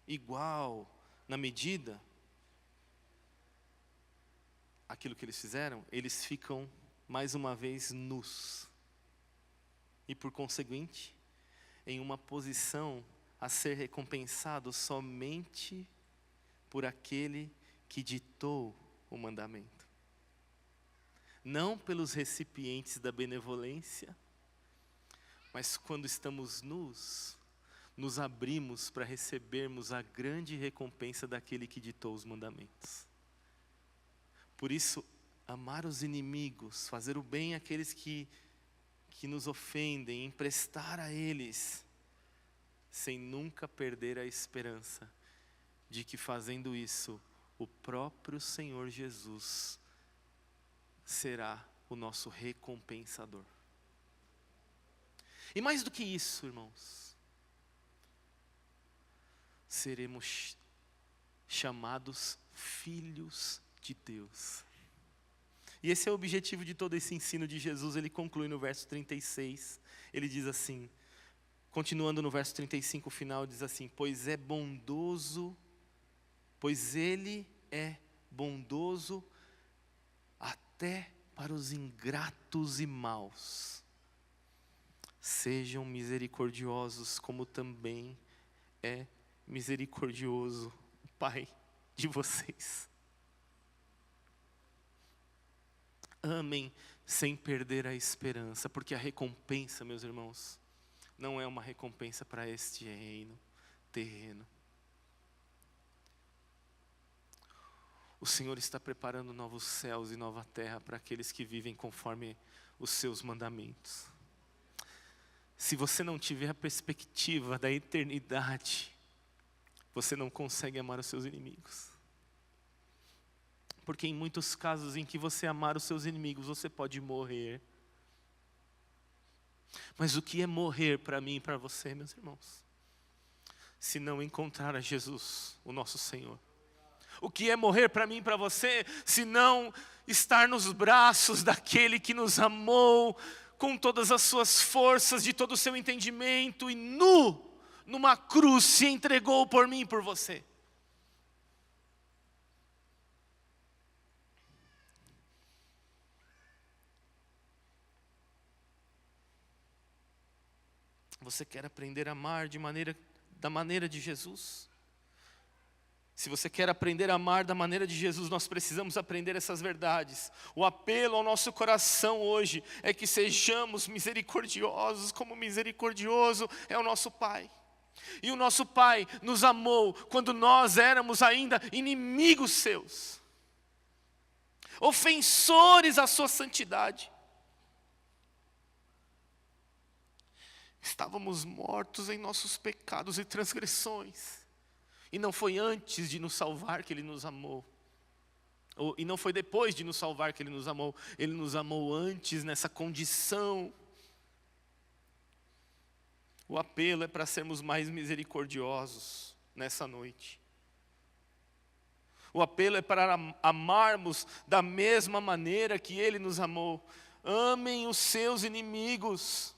igual, na medida, aquilo que eles fizeram, eles ficam mais uma vez nus. E por conseguinte, em uma posição a ser recompensado somente por aquele que ditou o mandamento. Não pelos recipientes da benevolência, mas quando estamos nus, nos abrimos para recebermos a grande recompensa daquele que ditou os mandamentos. Por isso, amar os inimigos, fazer o bem àqueles que nos ofendem, emprestar a eles, sem nunca perder a esperança de que fazendo isso, o próprio Senhor Jesus será o nosso recompensador. E mais do que isso, irmãos, seremos chamados filhos de Deus. E esse é o objetivo de todo esse ensino de Jesus. Ele conclui no verso 36, ele diz assim, continuando no verso 35, o final diz assim: pois Ele é bondoso até para os ingratos e maus. Sejam misericordiosos, como também é misericordioso o Pai de vocês. Amem sem perder a esperança, porque a recompensa, meus irmãos, não é uma recompensa para este reino terreno. O Senhor está preparando novos céus e nova terra para aqueles que vivem conforme os seus mandamentos. Se você não tiver a perspectiva da eternidade, você não consegue amar os seus inimigos. Porque em muitos casos em que você amar os seus inimigos, você pode morrer. Mas o que é morrer para mim e para você, meus irmãos? Se não encontrar a Jesus, o nosso Senhor. O que é morrer para mim e para você, se não estar nos braços daquele que nos amou com todas as suas forças, de todo o seu entendimento, e numa cruz se entregou por mim e por você. Você quer aprender a amar da maneira de Jesus? Se você quer aprender a amar da maneira de Jesus, nós precisamos aprender essas verdades. O apelo ao nosso coração hoje é que sejamos misericordiosos, como misericordioso é o nosso Pai. E o nosso Pai nos amou quando nós éramos ainda inimigos seus, ofensores à sua santidade. Estávamos mortos em nossos pecados e transgressões. E não foi antes de nos salvar que Ele nos amou. E não foi depois de nos salvar que Ele nos amou. Ele nos amou antes, nessa condição. O apelo é para sermos mais misericordiosos nessa noite. O apelo é para amarmos da mesma maneira que Ele nos amou. Amem os seus inimigos,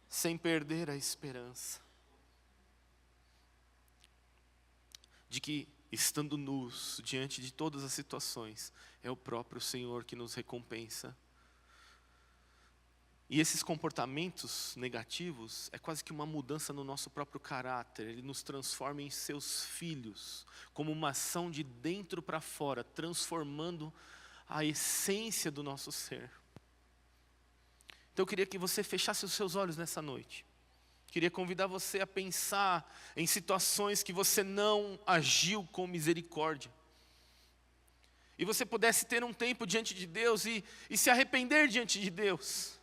sem perder a esperança de que, estando nus diante de todas as situações, é o próprio Senhor que nos recompensa. E esses comportamentos negativos é quase que uma mudança no nosso próprio caráter. Ele nos transforma em seus filhos, como uma ação de dentro para fora, transformando a essência do nosso ser. Então eu queria que você fechasse os seus olhos nessa noite. Queria convidar você a pensar em situações que você não agiu com misericórdia. E você pudesse ter um tempo diante de Deus e se arrepender diante de Deus.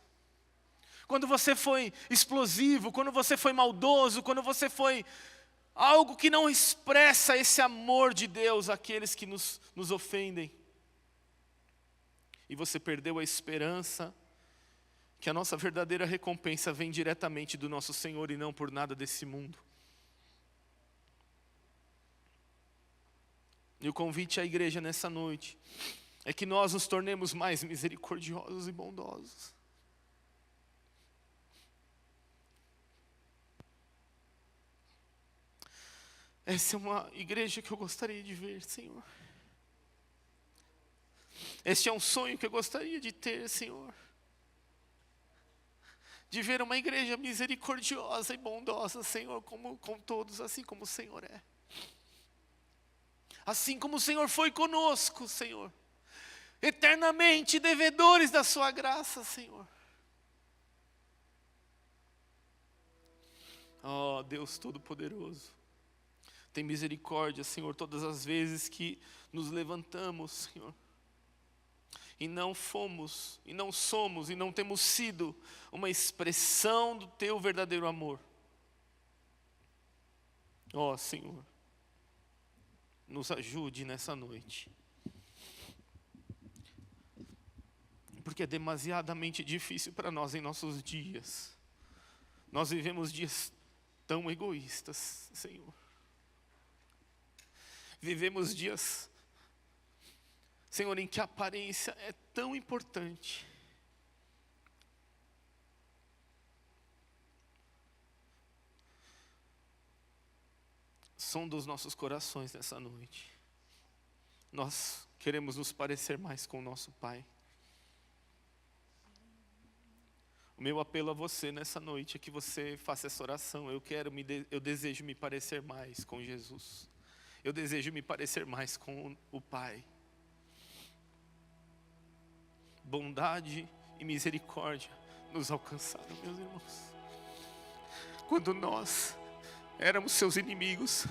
Quando você foi explosivo, quando você foi maldoso, quando você foi algo que não expressa esse amor de Deus àqueles que nos ofendem. E você perdeu a esperança que a nossa verdadeira recompensa vem diretamente do nosso Senhor e não por nada desse mundo. E o convite à igreja nessa noite é que nós nos tornemos mais misericordiosos e bondosos. Essa é uma igreja que eu gostaria de ver, Senhor. Este é um sonho que eu gostaria de ter, Senhor. De ver uma igreja misericordiosa e bondosa, Senhor, com todos, assim como o Senhor é. Assim como o Senhor foi conosco, Senhor. Eternamente devedores da sua graça, Senhor. Oh, Deus Todo-Poderoso. Tem misericórdia, Senhor, todas as vezes que nos levantamos, Senhor. E não fomos, e não somos, e não temos sido uma expressão do Teu verdadeiro amor. Ó Senhor, nos ajude nessa noite. Porque é demasiadamente difícil para nós em nossos dias. Nós vivemos dias tão egoístas, Senhor. Vivemos dias, Senhor, em que a aparência é tão importante. sonda os nossos corações nessa noite. Nós queremos nos parecer mais com o nosso Pai. O meu apelo a você nessa noite é que você faça essa oração. Eu desejo me parecer mais com Jesus. Eu desejo me parecer mais com o Pai. Bondade e misericórdia nos alcançaram, meus irmãos. Quando nós éramos seus inimigos,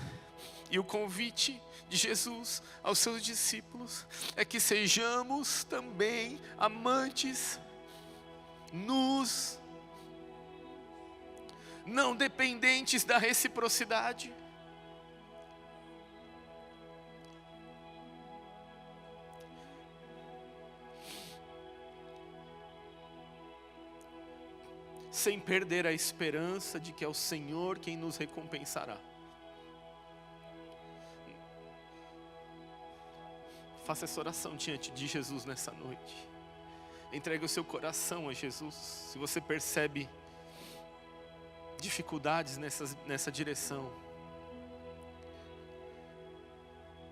e o convite de Jesus aos seus discípulos é que sejamos também amantes nus, não dependentes da reciprocidade. Sem perder a esperança de que é o Senhor quem nos recompensará. Faça essa oração diante de Jesus nessa noite. Entregue o seu coração a Jesus. Se você percebe dificuldades nessa direção,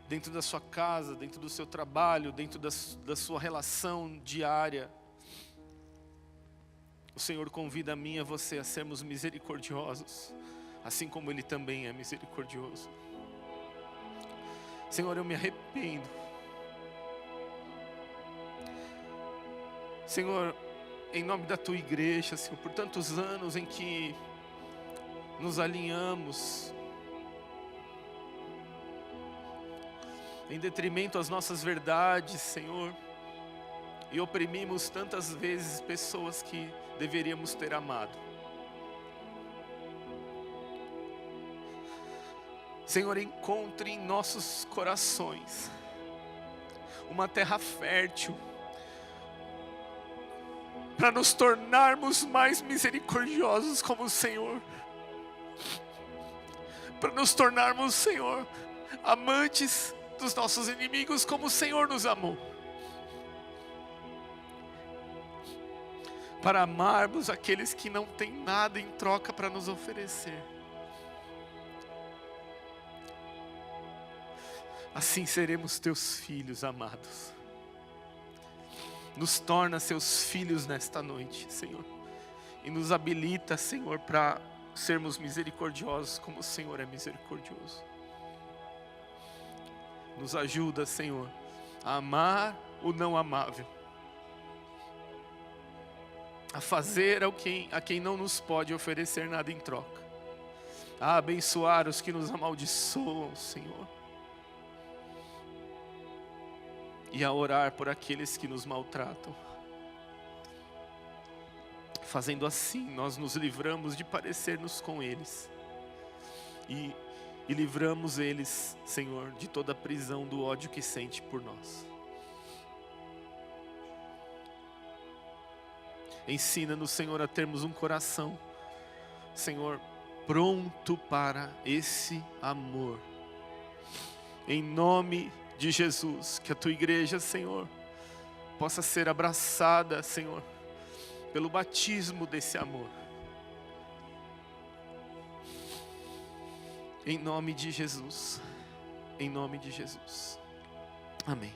dentro da sua casa, dentro do seu trabalho, dentro da sua relação diária, o Senhor convida a mim e a você a sermos misericordiosos, assim como Ele também é misericordioso. Senhor, eu me arrependo. Senhor, em nome da Tua igreja, Senhor, por tantos anos em que nos alinhamos em detrimento às nossas verdades, Senhor, e oprimimos tantas vezes pessoas que deveríamos ter amado. Senhor, encontre em nossos corações uma terra fértil para nos tornarmos mais misericordiosos como o Senhor, para nos tornarmos, Senhor, amantes dos nossos inimigos como o Senhor nos amou, para amarmos aqueles que não têm nada em troca para nos oferecer. Assim seremos teus filhos amados. Nos torna seus filhos nesta noite, Senhor, e nos habilita, Senhor, para sermos misericordiosos como o Senhor é misericordioso. Nos ajuda, Senhor, a amar o não amável, a fazer a quem não nos pode oferecer nada em troca, a abençoar os que nos amaldiçoam, Senhor, e a orar por aqueles que nos maltratam. Fazendo assim, nós nos livramos de parecer-nos com eles e livramos eles, Senhor, de toda a prisão do ódio que sente por nós. Ensina-nos, Senhor, a termos um coração, Senhor, pronto para esse amor. Em nome de Jesus, que a Tua igreja, Senhor, possa ser abraçada, Senhor, pelo batismo desse amor. Em nome de Jesus. Em nome de Jesus. Amém.